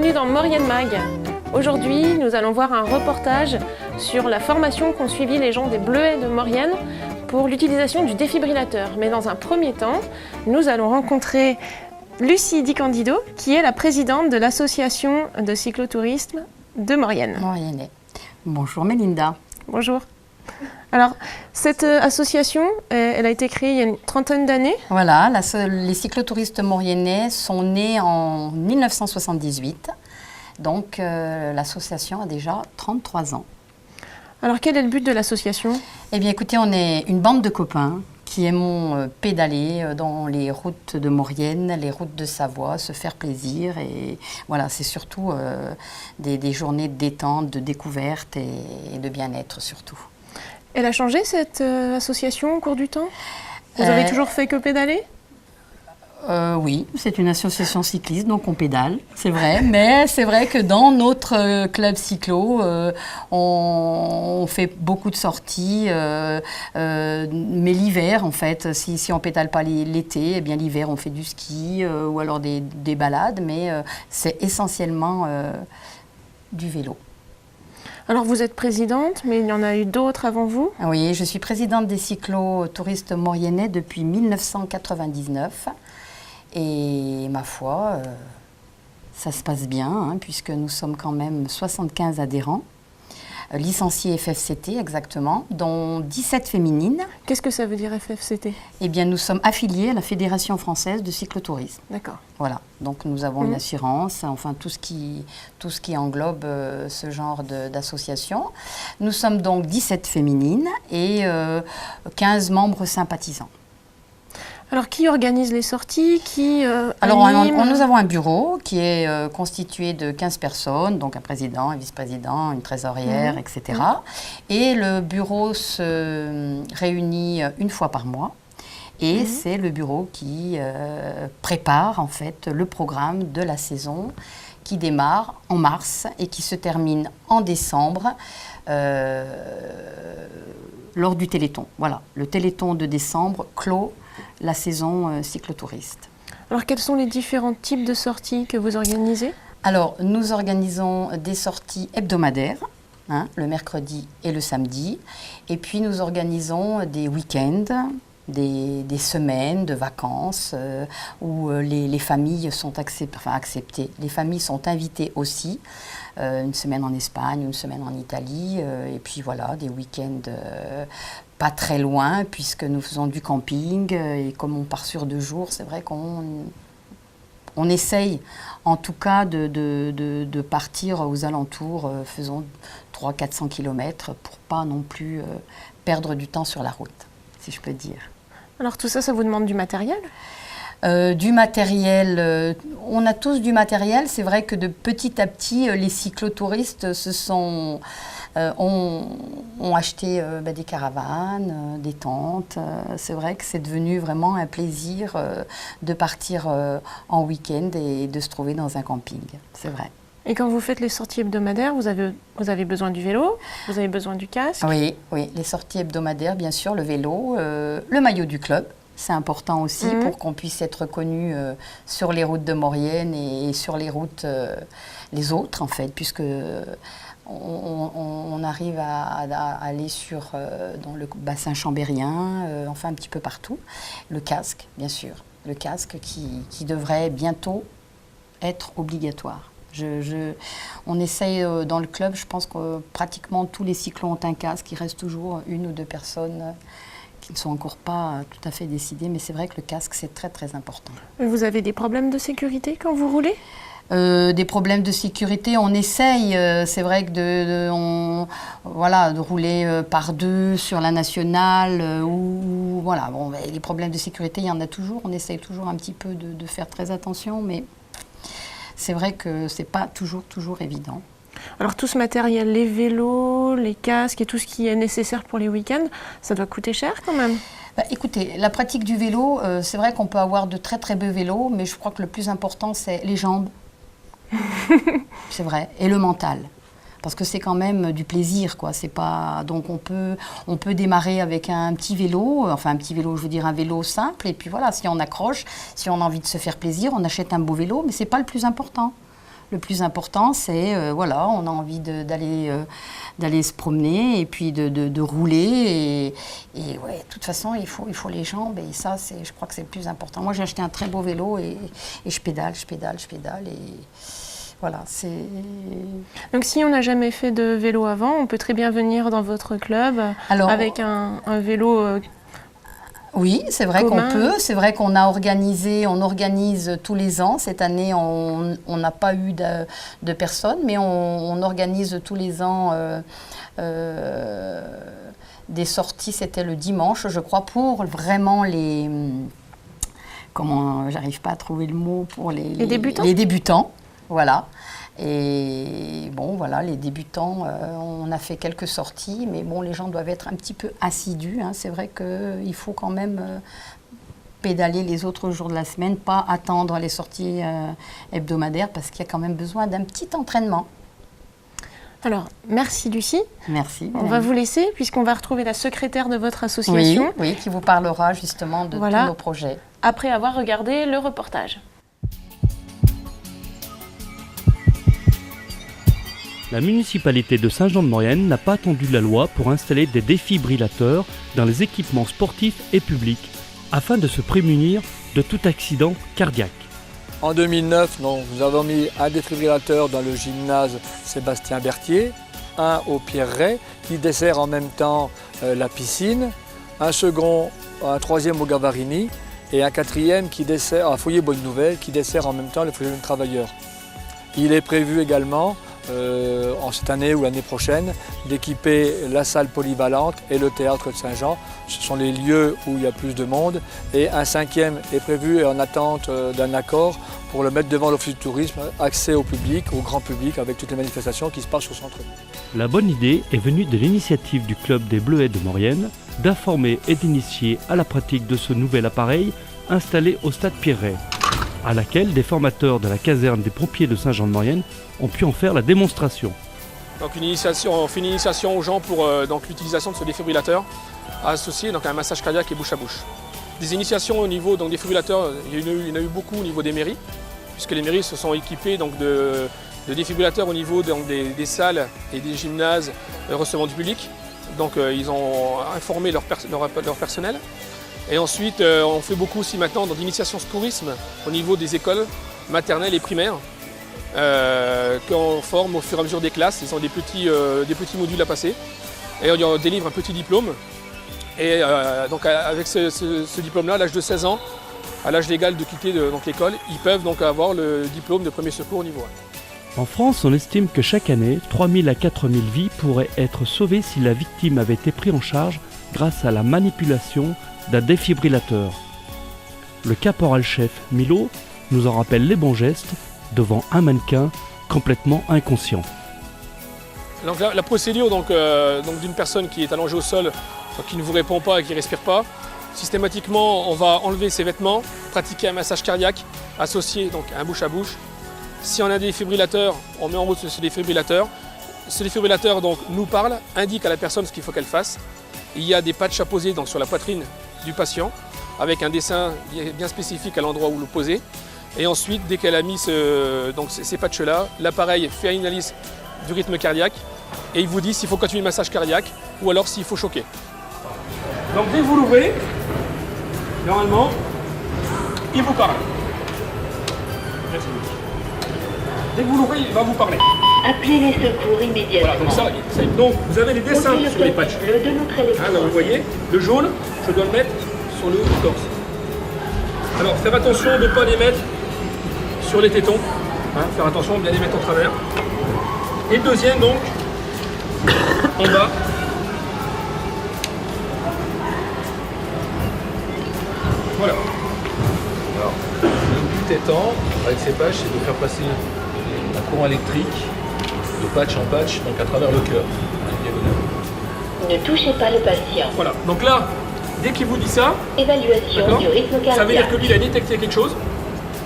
Bienvenue dans Maurienne Mag. Aujourd'hui, nous allons voir un reportage sur la formation qu'ont suivi les gens des Bleuets de Maurienne pour l'utilisation du défibrillateur. Mais dans un premier temps, nous allons rencontrer Lucie Di Candido, qui est la présidente de l'association de cyclotourisme de Maurienne. Mauriennais. Bonjour Mélinda. Bonjour. Alors, cette association, elle a été créée il y a une trentaine d'années. Voilà, les cyclotouristes mauriennais sont nés en 1978. Donc, l'association a déjà 33 ans. Alors, quel est le but de l'association ? Eh bien, écoutez, on est une bande de copains qui aimons pédaler dans les routes de Maurienne, les routes de Savoie, se faire plaisir. Et voilà, c'est surtout des journées de détente, de découverte et de bien-être surtout. Elle a changé cette association au cours du temps ? Vous avez toujours fait que pédaler ? Oui, c'est une association cycliste, donc on pédale, c'est vrai. Mais c'est vrai que dans notre club cyclo, on fait beaucoup de sorties. Mais l'hiver, en fait, si on pédale pas l'été, eh bien l'hiver, on fait du ski ou alors des balades. Mais c'est essentiellement du vélo. Alors vous êtes présidente, mais il y en a eu d'autres avant vous ? Oui, je suis présidente des cyclotouristes mauriennais depuis 1999. Et ma foi, ça se passe bien, hein, puisque nous sommes quand même 75 adhérents, licenciés FFCT exactement, dont 17 féminines. Qu'est-ce que ça veut dire FFCT ? Eh bien, nous sommes affiliés à la Fédération française de cyclotourisme. D'accord. Voilà, donc nous avons une assurance, enfin tout ce qui englobe ce genre d'association. Nous sommes donc 17 féminines et 15 membres sympathisants. Alors, qui organise les sorties ? Alors, nous avons un bureau qui est constitué de 15 personnes, donc un président, un vice-président, une trésorière, etc. Et le bureau se réunit une fois par mois. Et c'est le bureau qui prépare, en fait, le programme de la saison qui démarre en mars et qui se termine en décembre lors du Téléthon. Voilà, le Téléthon de décembre clôt la saison cyclotouriste. Alors, quels sont les différents types de sorties que vous organisez ? Alors, nous organisons des sorties hebdomadaires, hein, le mercredi et le samedi. Et puis, nous organisons des week-ends, des semaines de vacances où les familles sont acceptées. Les familles sont invitées aussi. Une semaine en Espagne, une semaine en Italie. Et puis, voilà, des week-ends pas très loin, puisque nous faisons du camping, et comme on part sur 2 jours, c'est vrai qu'on essaye, en tout cas, de partir aux alentours, faisons 300-400 km, pour pas non plus perdre du temps sur la route, si je peux dire. Alors tout ça, ça vous demande du matériel ? Du matériel, on a tous du matériel. C'est vrai que de petit à petit, les cyclotouristes ont acheté des caravanes, des tentes. C'est vrai que c'est devenu vraiment un plaisir de partir en week-end et de se trouver dans un camping. C'est vrai. Et quand vous faites les sorties hebdomadaires, vous avez besoin du vélo, vous avez besoin du casque ? Oui, les sorties hebdomadaires, bien sûr, le vélo, le maillot du club. C'est important aussi pour qu'on puisse être reconnu sur les routes de Maurienne et sur les routes, les autres en fait, puisque on arrive à aller dans le bassin chambérien, enfin un petit peu partout. Le casque, bien sûr, le casque qui devrait bientôt être obligatoire. On essaye dans le club, je pense que pratiquement tous les cyclos ont un casque, il reste toujours 1 ou 2 personnes qui ne sont encore pas tout à fait décidées, mais c'est vrai que le casque, c'est très très important. Vous avez des problèmes de sécurité quand vous roulez ? Des problèmes de sécurité, on essaye, c'est vrai que de rouler par 2 sur la nationale, voilà, bon, les problèmes de sécurité, il y en a toujours, on essaye toujours un petit peu de faire très attention, mais c'est vrai que c'est pas toujours évident. Alors tout ce matériel, les vélos, les casques et tout ce qui est nécessaire pour les week-ends, ça doit coûter cher quand même ? Écoutez, la pratique du vélo, c'est vrai qu'on peut avoir de très très beaux vélos, mais je crois que le plus important, c'est les jambes. C'est vrai, et le mental. Parce que c'est quand même du plaisir, quoi. C'est pas... Donc on peut démarrer avec un petit vélo, enfin un petit vélo, je veux dire un vélo simple, et puis voilà, si on accroche, si on a envie de se faire plaisir, on achète un beau vélo, mais c'est pas le plus important. Le plus important, c'est, voilà, on a envie d'aller se promener et puis de rouler. Et ouais, de toute façon, il faut les jambes et ça, je crois que c'est le plus important. Moi, j'ai acheté un très beau vélo et je pédale et voilà, c'est... Donc si on n'a jamais fait de vélo avant, on peut très bien venir dans votre club avec un vélo Oui, c'est vrai commun. qu'on peut. C'est vrai qu'on organise tous les ans. Cette année, on n'a pas eu de personnes, mais on organise tous les ans des sorties. C'était le dimanche, je crois, pour vraiment les... Comment, j'arrive pas à trouver le mot pour les débutants. Les débutants, voilà. Et bon, voilà, les débutants, on a fait quelques sorties, mais bon, les gens doivent être un petit peu assidus. Hein. C'est vrai qu'il faut quand même pédaler les autres jours de la semaine, pas attendre les sorties hebdomadaires, parce qu'il y a quand même besoin d'un petit entraînement. Alors, merci Lucie. Merci. On va vous laisser, puisqu'on va retrouver la secrétaire de votre association. Oui, qui vous parlera justement de tous nos projets. Après avoir regardé le reportage. La municipalité de Saint-Jean-de-Maurienne n'a pas attendu la loi pour installer des défibrillateurs dans les équipements sportifs et publics, afin de se prémunir de tout accident cardiaque. En 2009, nous avons mis un défibrillateur dans le gymnase Sébastien Berthier, un au Pierreret qui dessert en même temps la piscine, un troisième au Gavarini et un quatrième qui dessert à Foyer Bonne Nouvelle qui dessert en même temps le foyer de travailleurs. Il est prévu également en cette année ou l'année prochaine d'équiper la salle polyvalente et le théâtre de Saint-Jean. Ce sont les lieux où il y a plus de monde et un cinquième est prévu en attente d'un accord pour le mettre devant l'office du tourisme, accès au public, au grand public avec toutes les manifestations qui se passent au centre. La bonne idée est venue de l'initiative du club des Bleuets de Maurienne d'informer et d'initier à la pratique de ce nouvel appareil installé au stade Pierret, à laquelle des formateurs de la caserne des pompiers de Saint-Jean-de-Maurienne ont pu en faire la démonstration. Donc on fait une initiation aux gens pour l'utilisation de ce défibrillateur associé à un massage cardiaque et bouche à bouche. Des initiations au niveau des défibrillateurs, il y en a eu beaucoup au niveau des mairies, puisque les mairies se sont équipées de défibrillateurs au niveau des salles et des gymnases recevant du public. Donc ils ont informé leur personnel. Et ensuite, on fait beaucoup aussi maintenant d'initiation tourisme au niveau des écoles maternelles et primaires qu'on forme au fur et à mesure des classes. Ils ont des petits modules à passer et on délivre un petit diplôme. Et donc avec ce diplôme-là, à l'âge de 16 ans, à l'âge légal de quitter l'école, ils peuvent donc avoir le diplôme de premier secours au niveau 1. En France, on estime que chaque année, 3 000 à 4 000 vies pourraient être sauvées si la victime avait été prise en charge grâce à la manipulation d'un défibrillateur. Le caporal-chef Milo nous en rappelle les bons gestes devant un mannequin complètement inconscient. Donc la procédure d'une personne qui est allongée au sol, qui ne vous répond pas et qui ne respire pas, systématiquement on va enlever ses vêtements, pratiquer un massage cardiaque associé à un bouche à bouche. Si on a un défibrillateur, on met en route ce défibrillateur. Ce défibrillateur nous parle, indique à la personne ce qu'il faut qu'elle fasse. Il y a des patchs à poser sur la poitrine du patient avec un dessin bien spécifique à l'endroit où le poser. Et ensuite, dès qu'elle a mis ces patchs-là, l'appareil fait une analyse du rythme cardiaque et il vous dit s'il faut continuer le massage cardiaque ou alors s'il faut choquer. Donc dès que vous l'ouvrez, normalement, il vous parle. Merci. Dès que vous l'ouvrez, il va vous parler. Appelez les secours immédiatement. Voilà, donc vous avez les dessins sur les patchs. Là, vous voyez, le jaune, je dois le mettre sur le haut du torse. Alors, faire attention de ne pas les mettre sur les tétons. Faire attention de bien les mettre en travers. Et le deuxième, donc, en bas. Voilà. Alors, le but étant, avec ces patchs, c'est de faire passer un courant électrique de patch en patch, donc à travers le cœur, Ne touchez pas le patient. Voilà. Donc là, dès qu'il vous dit ça, évaluation du rythme cardiaque. ça veut dire que lui, il a détecté quelque chose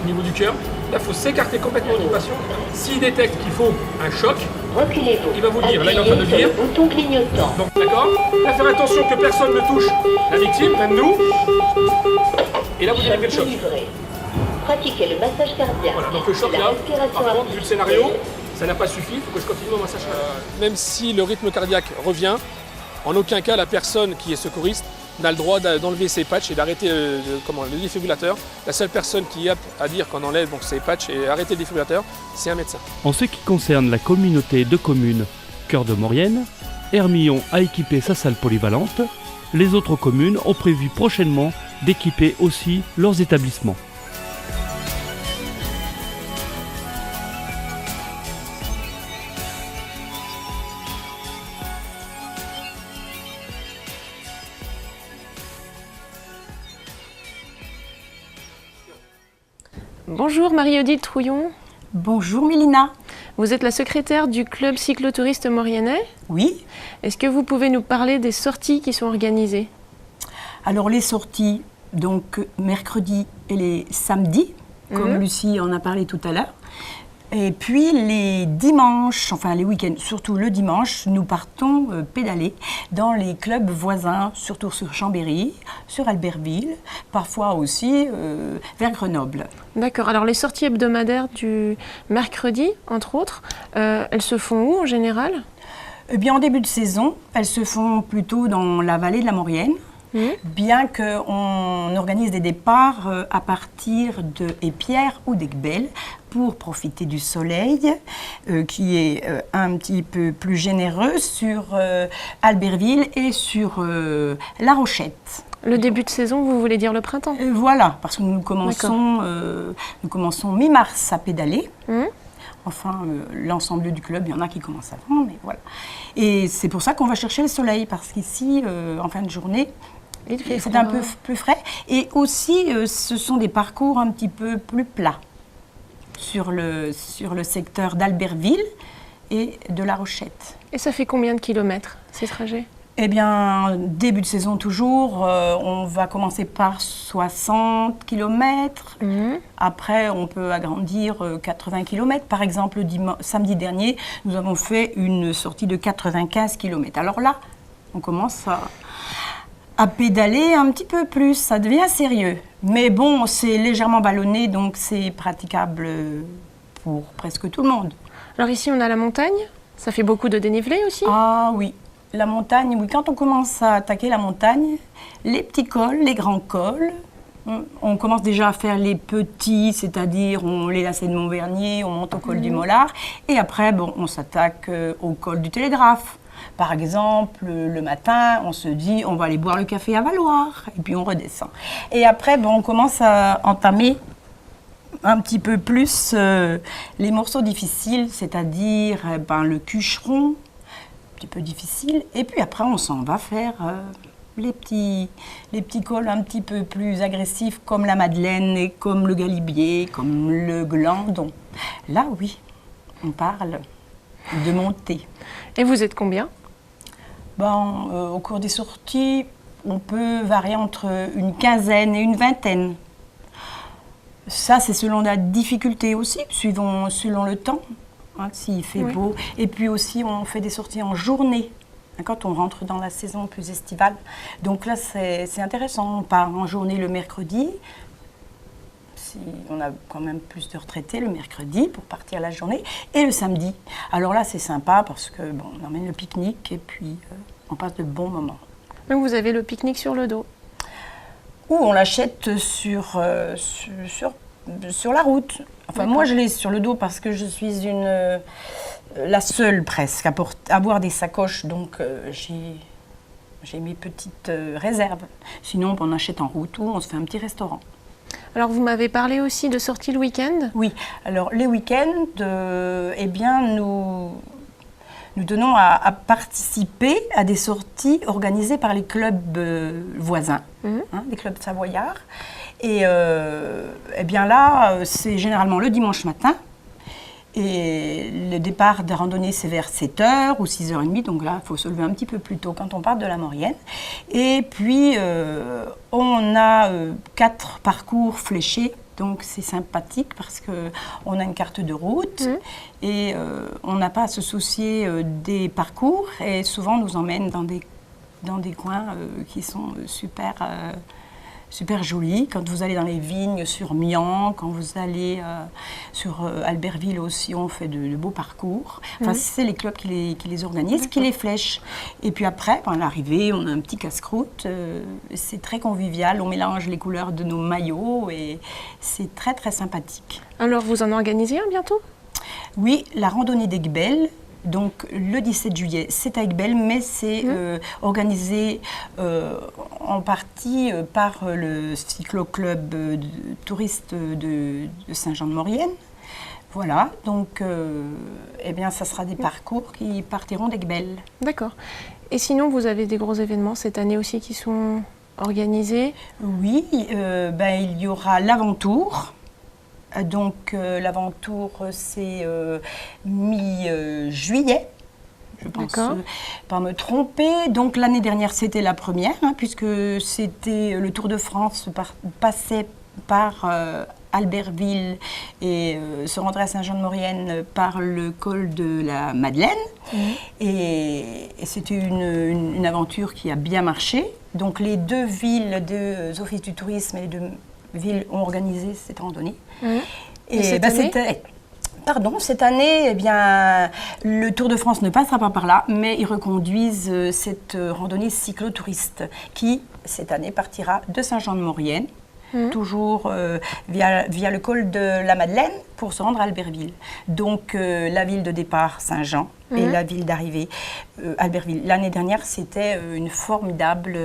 au niveau du cœur. Là, il faut s'écarter complètement du patient. S'il détecte qu'il faut un choc, reculez-vous. il va vous le dire. Là, il est en train de le dire. Bouton clignotant. Donc, d'accord. Là, faire attention que personne ne touche la victime, même nous. Et là, vous délivrez le choc. pratiquer le massage cardiaque. Voilà, donc le choc la là, respiration par contre, vu le scénario, artificielle. ça n'a pas suffi, il faut que je continue mon massage cardiaque. Même si le rythme cardiaque revient, en aucun cas la personne qui est secouriste n'a le droit d'enlever ses patchs et d'arrêter le défibrillateur. La seule personne qui a à dire qu'on enlève donc, ses patchs et arrêter le défibrillateur, c'est un médecin. En ce qui concerne la communauté de communes Cœur de Maurienne, Hermillon a équipé sa salle polyvalente. Les autres communes ont prévu prochainement d'équiper aussi leurs établissements. Bonjour Marie-Odile Trouillon, Bonjour Mélina. vous êtes la secrétaire du club cyclotouriste mauriennais. Oui, Est-ce que vous pouvez nous parler des sorties qui sont organisées? alors les sorties, donc mercredi et les samedis, comme Lucie en a parlé tout à l'heure. Et puis les dimanches, enfin les week-ends, surtout le dimanche, nous partons pédaler dans les clubs voisins, surtout sur Chambéry, sur Albertville, parfois aussi vers Grenoble. D'accord, alors les sorties hebdomadaires du mercredi, entre autres, elles se font où en général? Eh bien, en début de saison, elles se font plutôt dans la vallée de la Maurienne. Bien qu'on organise des départs à partir de Épierre ou d'Aiguebelle pour profiter du soleil qui est un petit peu plus généreux sur Albertville et sur La Rochette. Le début de saison, vous voulez dire le printemps? Voilà, parce que nous commençons mi-mars à pédaler. Enfin, l'ensemble du club, il y en a qui commencent avant, mais voilà. Et c'est pour ça qu'on va chercher le soleil, parce qu'ici, en fin de journée, c'est un peu plus frais. Et aussi, ce sont des parcours un petit peu plus plats sur le secteur d'Albertville et de La Rochette. Et ça fait combien de kilomètres, ces trajets? Eh bien, début de saison toujours, on va commencer par 60 km. Après, on peut agrandir 80 km. Par exemple, samedi dernier, nous avons fait une sortie de 95 km. Alors là, on commence à pédaler un petit peu plus, ça devient sérieux. Mais bon, c'est légèrement ballonné, donc c'est praticable pour presque tout le monde. Alors ici, on a la montagne, ça fait beaucoup de dénivelé aussi? Ah oui. La montagne, oui, quand on commence à attaquer la montagne, les petits cols, les grands cols, on commence déjà à faire les petits, c'est-à-dire les lacets de Montvernier, on monte au col du Mollard, et après, bon, on s'attaque au col du Télégraphe. Par exemple, le matin, on se dit, on va aller boire le café à Valoir, et puis on redescend. Et après, bon, on commence à entamer un petit peu plus les morceaux difficiles, c'est-à-dire le Cucheron, petit peu difficile, et puis après on s'en va faire les petits cols un petit peu plus agressifs comme la Madeleine et comme le Galibier, comme le Glandon. Là oui, on parle de montée. Et vous êtes combien? Au cours des sorties, on peut varier entre une quinzaine et une vingtaine. Ça c'est selon la difficulté aussi, selon le temps. S'il fait beau. Et puis aussi, on fait des sorties en journée, quand on rentre dans la saison plus estivale. Donc là, c'est intéressant. On part en journée le mercredi. On a quand même plus de retraités le mercredi pour partir la journée. Et le samedi. Alors là, c'est sympa parce que on emmène le pique-nique et puis on passe de bons moments. Donc vous avez le pique-nique sur le dos? Ou on l'achète sur la route. Enfin, moi, je l'ai sur le dos parce que je suis la seule presque à avoir des sacoches, donc j'ai mes petites réserves. Sinon, on achète en route ou on se fait un petit restaurant. Alors, vous m'avez parlé aussi de sorties le week-end? Oui, alors les week-ends, eh bien, nous tenons à participer à des sorties organisées par les clubs voisins, des clubs savoyards. Et eh bien là, c'est généralement le dimanche matin. Et le départ de randonnée, c'est vers 7h ou 6h30. Donc là, il faut se lever un petit peu plus tôt quand on part de la Maurienne. Et puis, on a 4 parcours fléchés. Donc c'est sympathique parce qu'on a une carte de route et on n'a pas à se soucier des parcours. Et souvent, on nous emmène dans des coins qui sont super super joli. Quand vous allez dans les vignes sur Mian, quand vous allez sur Albertville aussi, on fait de beaux parcours. Enfin, c'est les clubs qui les organisent, qui les flèchent. Et puis après, à l'arrivée, on a un petit casse-croûte. C'est très convivial. On mélange les couleurs de nos maillots et c'est très, très sympathique. Alors, vous en organisez un bientôt? Oui, la randonnée d'Aiguebelle. Donc le 17 juillet, c'est à Aiguebelle, mais c'est organisé en partie par le cyclo-club touriste de Saint-Jean-de-Maurienne. Voilà, donc eh bien, ça sera des parcours qui partiront d'Aiguebelle. D'accord. Et sinon, vous avez des gros événements cette année aussi qui sont organisés? Oui, il y aura l'Aventour. Donc l'Aventour, c'est mi-juillet, je pense, pas me tromper. Donc l'année dernière, c'était la première, puisque c'était le Tour de France passait par Albertville et se rendrait à Saint-Jean-de-Maurienne par le col de la Madeleine. Et c'était une aventure qui a bien marché. Donc les deux villes des offices du tourisme et les deux villes ont organisé cette randonnée. Et cette année cette année, eh bien, le Tour de France ne passera pas par là, mais ils reconduisent cette randonnée cyclotouriste qui, cette année, partira de Saint-Jean-de-Maurienne, toujours via le col de la Madeleine pour se rendre à Albertville. Donc, la ville de départ, Saint-Jean, et la ville d'arrivée, Albertville. L'année dernière, c'était une formidable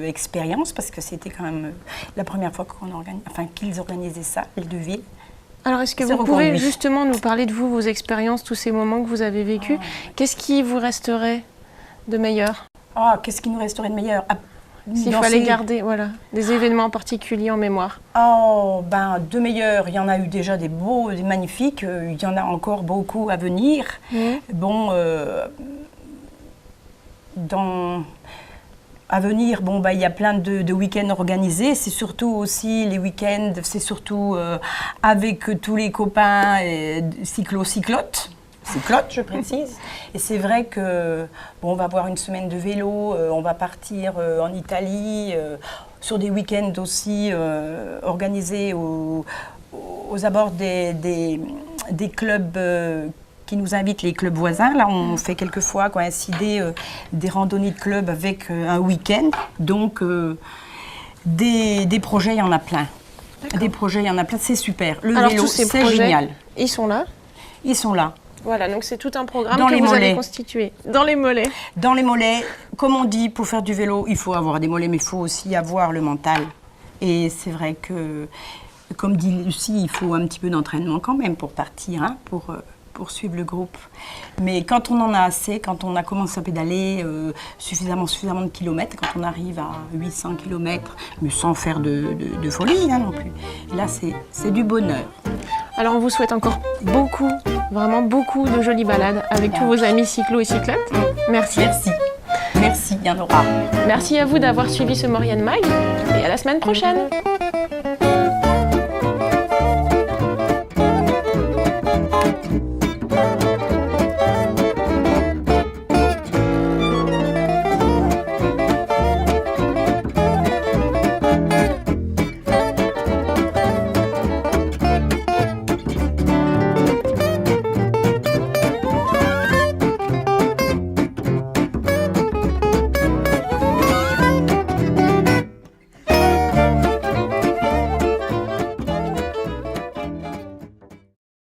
expérience parce que c'était quand même la première fois qu'ils organisaient ça, les deux villes. Alors, est-ce que vous pouvez justement nous parler de vous, vos expériences, tous ces moments que vous avez vécus? Qu'est-ce qui vous resterait de meilleur? Qu'est-ce qui nous resterait de meilleur? S'il fallait garder des événements particuliers en mémoire. De meilleurs, il y en a eu déjà des beaux, des magnifiques, il y en a encore beaucoup à venir. À venir, il y a plein de week-ends organisés. C'est surtout aussi les week-ends, c'est surtout avec tous les copains cyclotes, je précise. Et c'est vrai que on va avoir une semaine de vélo, on va partir en Italie, sur des week-ends aussi organisés aux abords des clubs qui nous invitent, les clubs voisins. Là, on fait quelquefois coïncider des randonnées de club avec un week-end. Donc, des projets, il y en a plein. Des projets, il y en a plein, c'est super. Le vélo, c'est génial. Ils sont là? Ils sont là. Voilà, donc c'est tout un programme que vous avez constitué. Dans les mollets. Dans les mollets, comme on dit, pour faire du vélo, il faut avoir des mollets, mais il faut aussi avoir le mental. Et c'est vrai que, comme dit Lucie, il faut un petit peu d'entraînement quand même pour partir, pour suivre le groupe. Mais quand on en a assez, quand on a commencé à pédaler suffisamment de kilomètres, quand on arrive à 800 km, mais sans faire de folie non plus, là c'est du bonheur. Alors on vous souhaite encore vraiment beaucoup de jolies balades avec tous vos amis cyclos et cyclotes. Merci. Merci, il y en aura. Merci à vous d'avoir suivi ce Maurienne Mag et à la semaine prochaine.